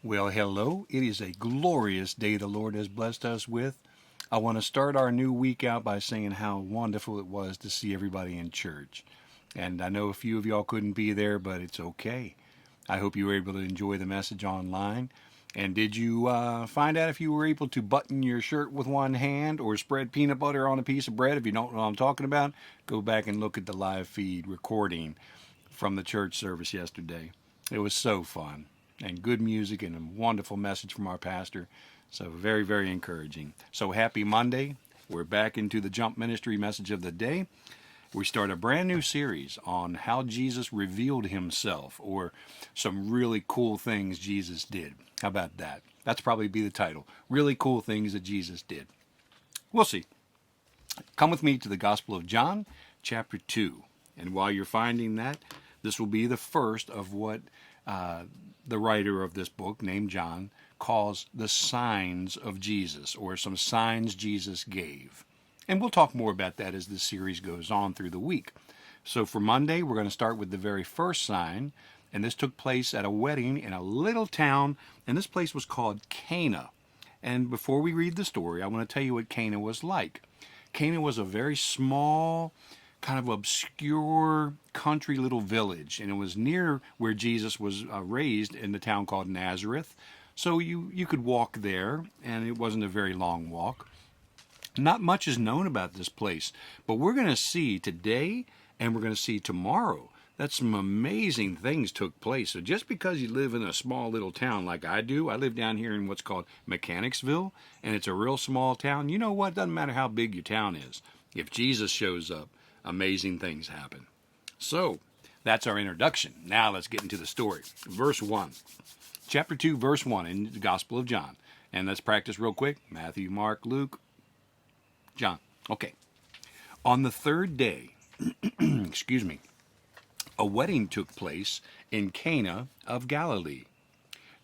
Well, hello. It is a glorious day the Lord has blessed us with. I want to start our new week out by saying how wonderful it was to see everybody in church. And I know a few of y'all couldn't be there, but it's okay. I hope you were able to enjoy the message online. And did you find out if you were able to button your shirt with one hand or spread peanut butter on a piece of bread? If you don't know what I'm talking about, go back and look at the live feed recording from the church service yesterday. It was so fun and good music and a wonderful message from our pastor. So very, very encouraging. So happy Monday. We're back into the Jump Ministry message of the day. We start a brand new series on how Jesus revealed himself, or some really cool things Jesus did. How about that? That's probably be the title. Really cool things that Jesus did. We'll see. Come with me to the Gospel of John, chapter 2. And while you're finding that, this will be the first of what the writer of this book, named John, calls the signs of Jesus, or some signs Jesus gave. And we'll talk more about that as this series goes on through the week. So for Monday, we're going to start with the very first sign, and this took place at a wedding in a little town, and this place was called Cana. And before we read the story, I want to tell you what Cana was like. Cana was a very small, kind of obscure country little village, and it was near where Jesus was raised in the town called Nazareth. So you could walk there, and it wasn't a very long walk. Not much is known about this place, but we're going to see today and we're going to see tomorrow that some amazing things took place. So just because you live in a small little town like I do, I live down here in what's called Mechanicsville, and it's a real small town. You know what? Doesn't matter how big your town is. If Jesus shows up, amazing things happen. So that's our introduction. Now let's get into the story. Verse 1. Chapter 2, verse 1 in the Gospel of John. And let's practice real quick. Matthew, Mark, Luke, John. Okay. On the third day, excuse me, a wedding took place in Cana of Galilee.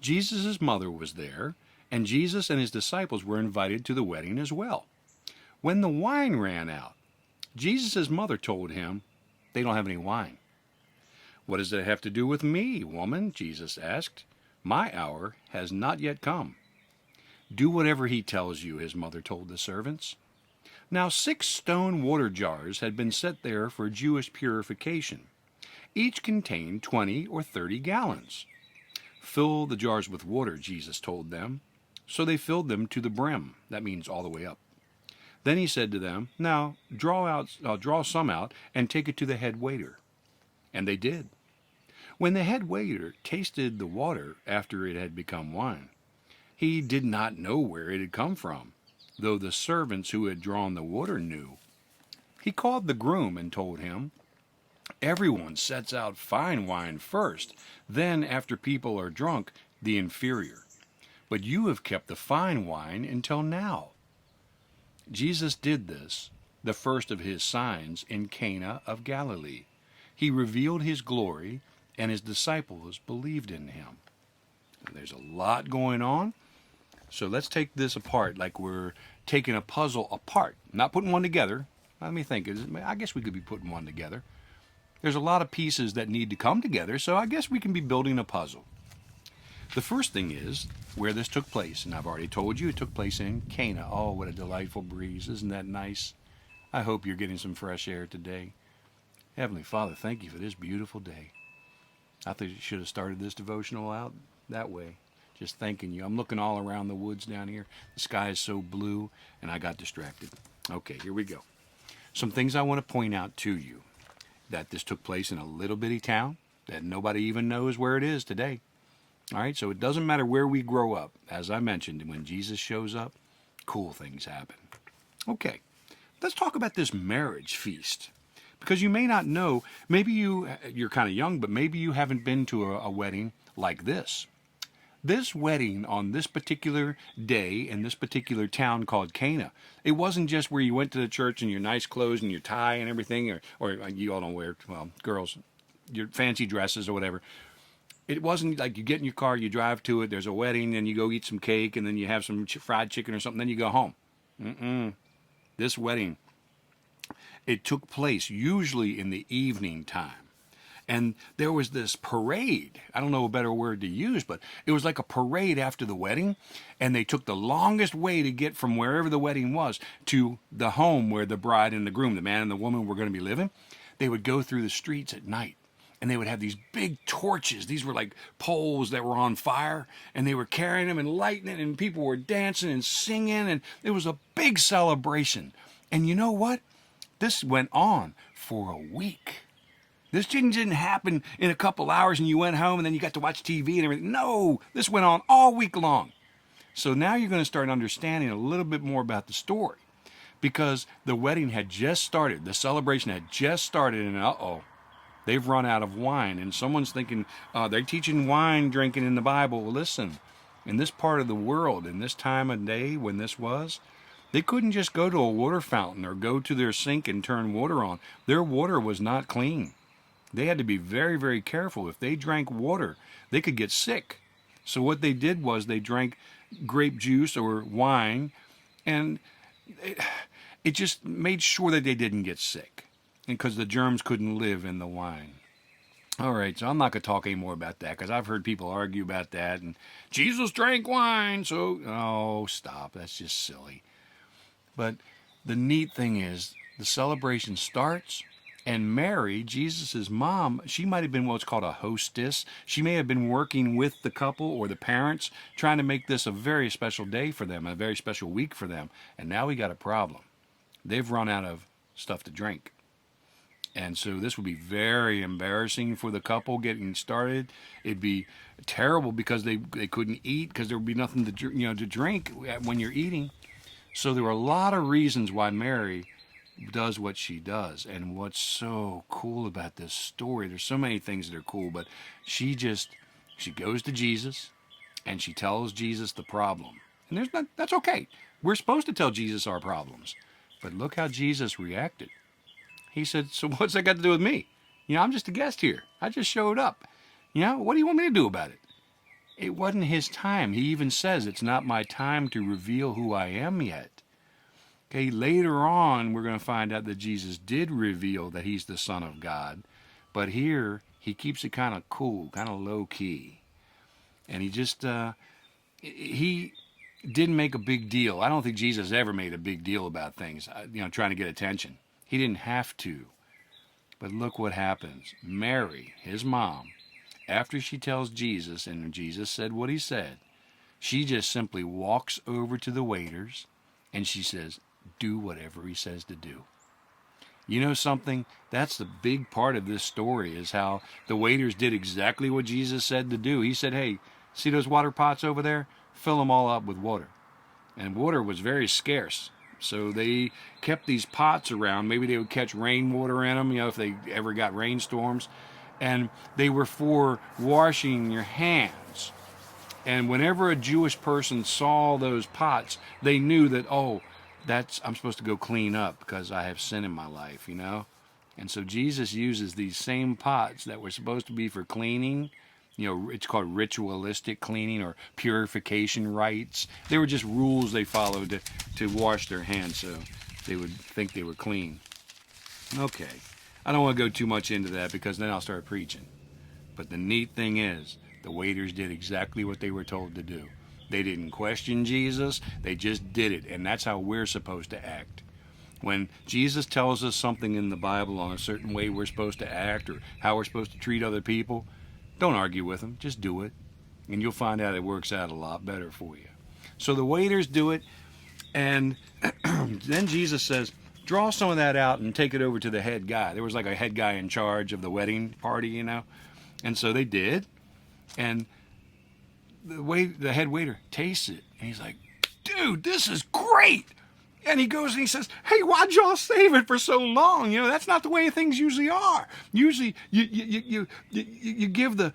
Jesus' mother was there, and Jesus and his disciples were invited to the wedding as well. When the wine ran out, Jesus' mother told him, "They don't have any wine." "What does that have to do with me, woman?" Jesus asked. "My hour has not yet come." "Do whatever he tells you," his mother told the servants. Now 6 stone water jars had been set there for Jewish purification. Each contained 20 or 30 gallons. "Fill the jars with water," Jesus told them. So they filled them to the brim. That means all the way up. Then he said to them, "Now draw some out and take it to the head waiter." And they did. When the head waiter tasted the water after it had become wine, he did not know where it had come from, though the servants who had drawn the water knew. He called the groom and told him, "Everyone sets out fine wine first, then after people are drunk, the inferior. But you have kept the fine wine until now." Jesus did this, the first of his signs, in Cana of Galilee. He revealed his glory, and his disciples believed in him. And there's a lot going on. So let's take this apart like we're taking a puzzle apart, not putting one together. Let me think. I guess we could be putting one together. There's a lot of pieces that need to come together, so I guess we can be building a puzzle. The first thing is where this took place, and I've already told you it took place in Cana. Oh, what a delightful breeze. Isn't that nice? I hope you're getting some fresh air today. Heavenly Father, thank you for this beautiful day. I think you should have started this devotional out that way. Just thanking you. I'm looking all around the woods down here. The sky is so blue, and I got distracted. Okay, here we go. Some things I want to point out to you. That this took place in a little bitty town that nobody even knows where it is today. All right, so it doesn't matter where we grow up. As I mentioned, when Jesus shows up, cool things happen. Okay, let's talk about this marriage feast. Because you may not know, maybe you're kind of young, but maybe you haven't been to a wedding like this. This wedding on this particular day in this particular town called Cana, it wasn't just where you went to the church in your nice clothes and your tie and everything, or you all don't wear, well, girls, your fancy dresses or whatever. It wasn't like you get in your car, you drive to it, there's a wedding, and you go eat some cake, and then you have some fried chicken or something, then you go home. This wedding, it took place usually in the evening time. And there was this parade. I don't know a better word to use, but it was like a parade after the wedding. And they took the longest way to get from wherever the wedding was to the home where the bride and the groom, the man and the woman, were going to be living. They would go through the streets at night. And they would have these big torches. These were like poles that were on fire. And they were carrying them and lighting it. And people were dancing and singing. And it was a big celebration. And you know what? This went on for a week. This didn't happen in a couple hours and you went home and then you got to watch TV and everything. No, this went on all week long. So now you're going to start understanding a little bit more about the story, because the wedding had just started. The celebration had just started, and they've run out of wine. And someone's thinking, they're teaching wine drinking in the Bible. Well, listen, in this part of the world, in this time of day when this was, they couldn't just go to a water fountain or go to their sink and turn water on. Their water was not clean. They had to be very, very careful. If they drank water, they could get sick. So what they did was they drank grape juice or wine, and it just made sure that they didn't get sick, and because the germs couldn't live in the wine. All right, so I'm not going to talk anymore about that, because I've heard people argue about that, and Jesus drank wine, so, stop, that's just silly. But the neat thing is, the celebration starts, and Mary, Jesus' mom, she might have been what's called a hostess. She may have been working with the couple or the parents, trying to make this a very special day for them, a very special week for them. And now we got a problem. They've run out of stuff to drink. And so this would be very embarrassing for the couple getting started. It'd be terrible because they couldn't eat, because there would be nothing to drink when you're eating. So there were a lot of reasons why Mary does what she does. And what's so cool about this story, there's so many things that are cool, but she goes to Jesus and she tells Jesus the problem. And that's okay. We're supposed to tell Jesus our problems. But look how Jesus reacted. He said, so what's that got to do with me? I'm just a guest here. I just showed up. What do you want me to do about it? It wasn't his time. He even says, it's not my time to reveal who I am yet. Okay, later on, we're going to find out that Jesus did reveal that he's the Son of God. But here, he keeps it kind of cool, kind of low-key. And he just, he didn't make a big deal. I don't think Jesus ever made a big deal about things, trying to get attention. He didn't have to. But look what happens. Mary, his mom, after she tells Jesus, and Jesus said what he said, she just simply walks over to the waiters, and she says, do whatever he says to do. You know something? That's the big part of this story, is how the waiters did exactly what Jesus said to do. He said, hey, see those water pots over there? Fill them all up with water. And water was very scarce. So they kept these pots around. Maybe they would catch rainwater in them, if they ever got rainstorms. And they were for washing your hands. And whenever a Jewish person saw those pots, they knew that, I'm supposed to go clean up because I have sin in my life, And so Jesus uses these same pots that were supposed to be for cleaning. It's called ritualistic cleaning or purification rites. They were just rules they followed to wash their hands so they would think they were clean. Okay, I don't want to go too much into that because then I'll start preaching. But the neat thing is, the waiters did exactly what they were told to do. They didn't question Jesus, they just did it, and that's how we're supposed to act. When Jesus tells us something in the Bible on a certain way we're supposed to act or how we're supposed to treat other people, don't argue with him, just do it, and you'll find out it works out a lot better for you. So the waiters do it, and then Jesus says, draw some of that out and take it over to the head guy. There was like a head guy in charge of the wedding party, and so they did, and the head waiter tastes it, and he's like, dude, this is great. And he goes and he says, hey, why'd y'all save it for so long? That's not the way things usually are. Usually you give the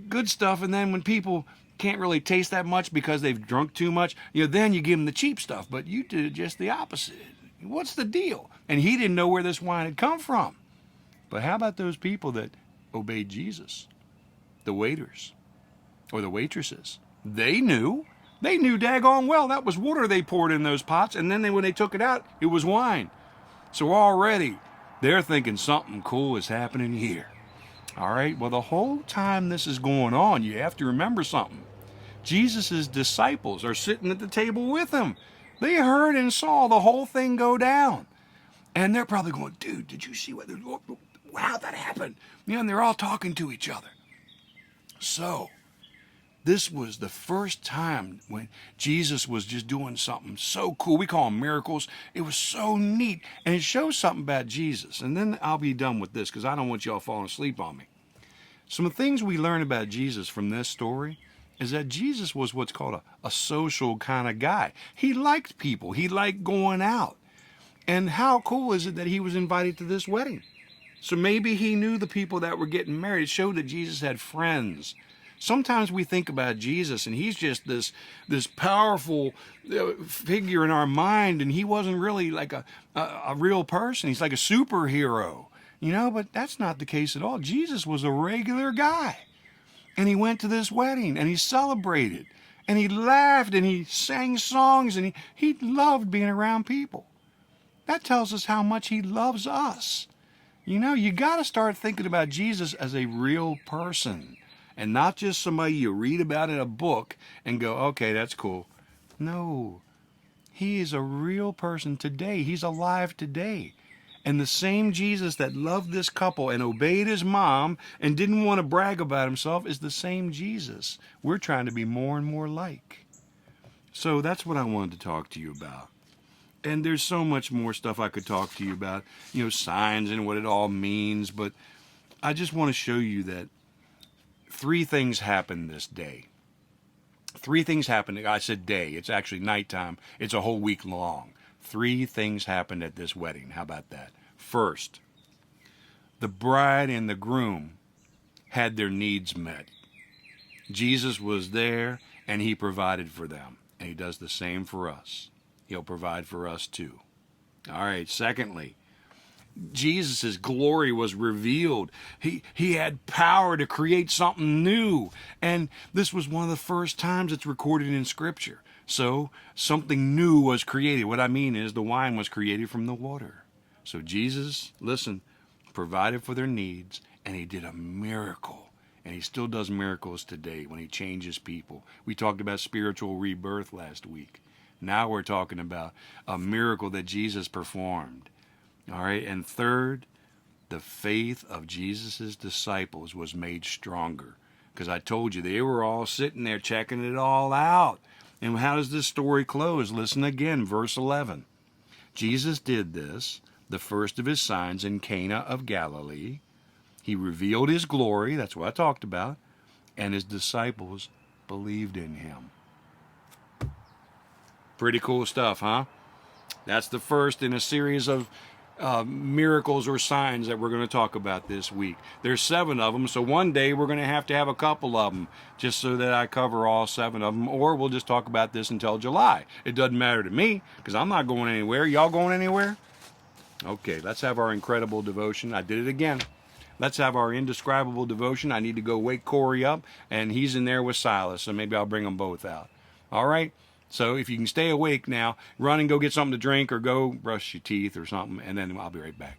good stuff, and then when people can't really taste that much because they've drunk too much, then you give them the cheap stuff. But you did just the opposite. What's the deal? And he didn't know where this wine had come from. But how about those people that obeyed Jesus? The waiters or the waitresses. They knew. They knew daggone well that was water they poured in those pots, and then when they took it out, it was wine. So already, they're thinking something cool is happening here. All right, well, the whole time this is going on, you have to remember something. Jesus' disciples are sitting at the table with him. They heard and saw the whole thing go down. And they're probably going, dude, did you see how that happened? You know, and they're all talking to each other. So, this was the first time when Jesus was just doing something so cool. We call them miracles. It was so neat. And it shows something about Jesus. And then I'll be done with this because I don't want y'all falling asleep on me. Some of the things we learn about Jesus from this story is that Jesus was what's called a social kind of guy. He liked people. He liked going out. And how cool is it that he was invited to this wedding? So maybe he knew the people that were getting married. It showed that Jesus had friends. Sometimes we think about Jesus and he's just this powerful figure in our mind, and he wasn't really like a real person. He's like a superhero, you know, but that's not the case at all. Jesus was a regular guy. And he went to this wedding and he celebrated and he laughed and he sang songs and he loved being around people. That tells us how much he loves us. You know, you got to start thinking about Jesus as a real person and not just somebody you read about in a book and go, okay, that's cool. No, he is a real person today. He's alive today. And the same Jesus that loved this couple and obeyed his mom and didn't want to brag about himself is the same Jesus we're trying to be more and more like. So that's what I wanted to talk to you about. And there's so much more stuff I could talk to you about, you know, signs and what it all means. But I just want to show you that 3 things happened this day. 3 things happened. I said day. It's actually nighttime. It's a whole week long. 3 things happened at this wedding. How about that? First, the bride and the groom had their needs met. Jesus was there and he provided for them. And he does the same for us. He'll provide for us too. All right, secondly, Jesus' glory was revealed. He had power to create something new. And this was one of the first times it's recorded in Scripture. So something new was created. What I mean is the wine was created from the water. So Jesus, listen, provided for their needs, and he did a miracle. And he still does miracles today when he changes people. We talked about spiritual rebirth last week. Now we're talking about a miracle that Jesus performed. All right, and third, the faith of Jesus' disciples was made stronger. Because I told you, they were all sitting there checking it all out. And how does this story close? Listen again, verse 11. Jesus did this, the first of his signs in Cana of Galilee. He revealed his glory, that's what I talked about, and his disciples believed in him. Pretty cool stuff, huh? That's the first in a series of miracles or signs that we're going to talk about this week. There's 7 of them, so one day we're going to have a couple of them just so that I cover all 7 of them, or we'll just talk about this until July. It doesn't matter to me because I'm not going anywhere. Y'all going anywhere? Okay, let's have our incredible devotion. I did it again. Let's have our indescribable devotion. I need to go wake Corey up, and he's in there with Silas, so maybe I'll bring them both out. All right? So if you can stay awake now, run and go get something to drink or go brush your teeth or something, and then I'll be right back.